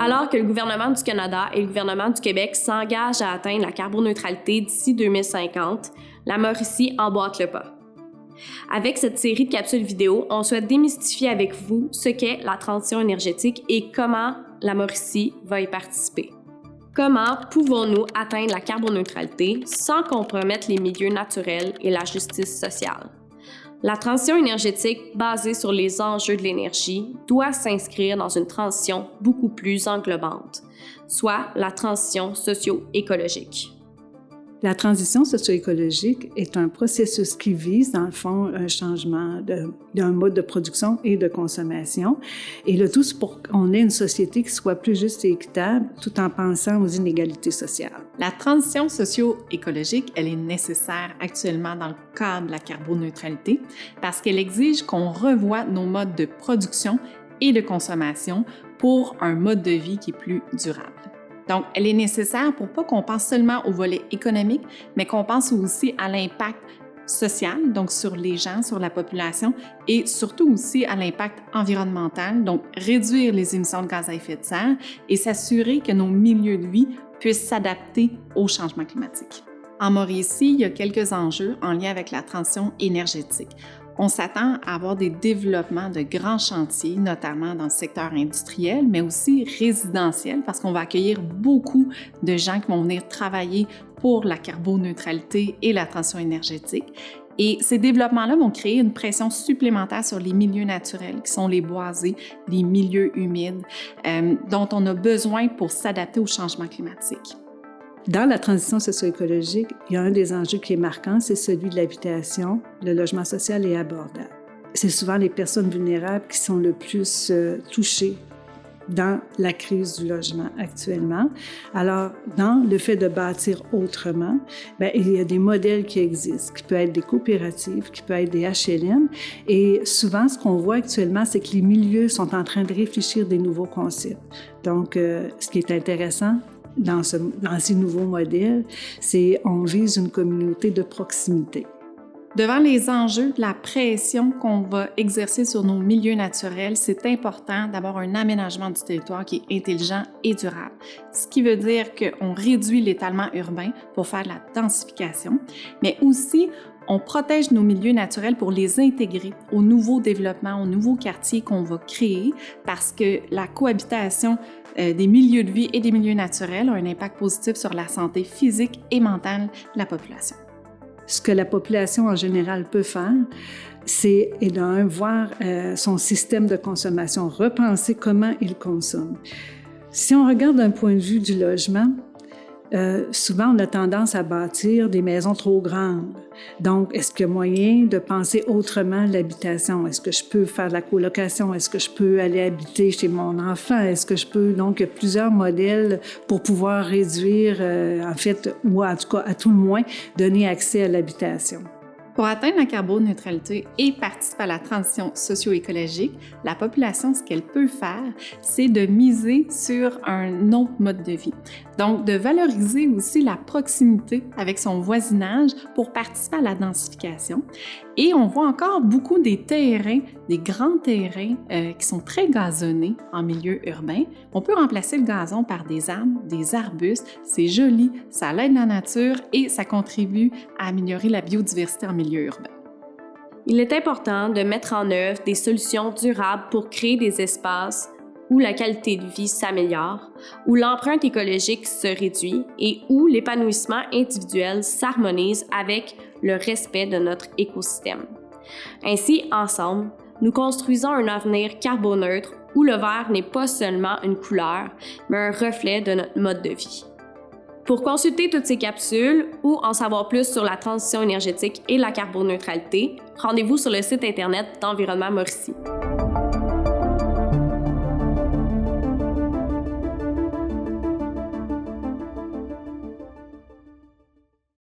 Alors que le gouvernement du Canada et le gouvernement du Québec s'engagent à atteindre la carboneutralité d'ici 2050, la Mauricie emboîte le pas. Avec cette série de capsules vidéo, on souhaite démystifier avec vous ce qu'est la transition énergétique et comment la Mauricie va y participer. Comment pouvons-nous atteindre la carboneutralité sans compromettre les milieux naturels et la justice sociale? La transition énergétique basée sur les enjeux de l'énergie doit s'inscrire dans une transition beaucoup plus englobante, soit la transition socio-écologique. La transition socio-écologique est un processus qui vise, dans le fond, un changement d'un mode de production et de consommation. Et le tout, c'est pour qu'on ait une société qui soit plus juste et équitable, tout en pensant aux inégalités sociales. La transition socio-écologique, elle est nécessaire actuellement dans le cadre de la carboneutralité parce qu'elle exige qu'on revoie nos modes de production et de consommation pour un mode de vie qui est plus durable. Donc, elle est nécessaire pour pas qu'on pense seulement au volet économique, mais qu'on pense aussi à l'impact social, donc sur les gens, sur la population, et surtout aussi à l'impact environnemental, donc réduire les émissions de gaz à effet de serre et s'assurer que nos milieux de vie puissent s'adapter au changement climatique. En Mauricie, il y a quelques enjeux en lien avec la transition énergétique. On s'attend à avoir des développements de grands chantiers, notamment dans le secteur industriel, mais aussi résidentiel, parce qu'on va accueillir beaucoup de gens qui vont venir travailler pour la carboneutralité et la transition énergétique. Et ces développements-là vont créer une pression supplémentaire sur les milieux naturels, qui sont les boisés, les milieux humides, dont on a besoin pour s'adapter au changement climatique. Dans la transition socio-écologique, il y a un des enjeux qui est marquant, c'est celui de l'habitation, le logement social et abordable. C'est souvent les personnes vulnérables qui sont le plus touchées dans la crise du logement actuellement. Alors, dans le fait de bâtir autrement, il y a des modèles qui existent, qui peuvent être des coopératives, qui peuvent être des HLM. Et souvent, ce qu'on voit actuellement, c'est que les milieux sont en train de réfléchir des nouveaux concepts. Donc, ce qui est intéressant, dans ces nouveaux modèles, c'est on vise une communauté de proximité. Devant les enjeux de la pression qu'on va exercer sur nos milieux naturels, c'est important d'avoir un aménagement du territoire qui est intelligent et durable. Ce qui veut dire qu'on réduit l'étalement urbain pour faire de la densification, mais aussi on protège nos milieux naturels pour les intégrer aux nouveaux développements, aux nouveaux quartiers qu'on va créer parce que la cohabitation des milieux de vie et des milieux naturels a un impact positif sur la santé physique et mentale de la population. Ce que la population en général peut faire, c'est voir son système de consommation, repenser comment il consomme. Si on regarde d'un point de vue du logement, souvent on a tendance à bâtir des maisons trop grandes. Donc, est-ce qu'il y a moyen de penser autrement l'habitation? Est-ce que je peux faire de la colocation? Est-ce que je peux aller habiter chez mon enfant? Est-ce que je peux... Donc, il y a plusieurs modèles pour pouvoir réduire, ou en tout cas, à tout le moins, donner accès à l'habitation. Pour atteindre la carboneutralité et participer à la transition socio-écologique, la population, ce qu'elle peut faire, c'est de miser sur un autre mode de vie. Donc, de valoriser aussi la proximité avec son voisinage pour participer à la densification. Et on voit encore beaucoup des terrains, des grands terrains qui sont très gazonnés en milieu urbain. On peut remplacer le gazon par des arbres, des arbustes. C'est joli, ça aide la nature et ça contribue à améliorer la biodiversité en milieu urbain. Il est important de mettre en œuvre des solutions durables pour créer des espaces où la qualité de vie s'améliore, où l'empreinte écologique se réduit et où l'épanouissement individuel s'harmonise avec le respect de notre écosystème. Ainsi, ensemble, nous construisons un avenir carboneutre où le vert n'est pas seulement une couleur, mais un reflet de notre mode de vie. Pour consulter toutes ces capsules ou en savoir plus sur la transition énergétique et la carboneutralité, rendez-vous sur le site Internet d'Environnement Mauricie.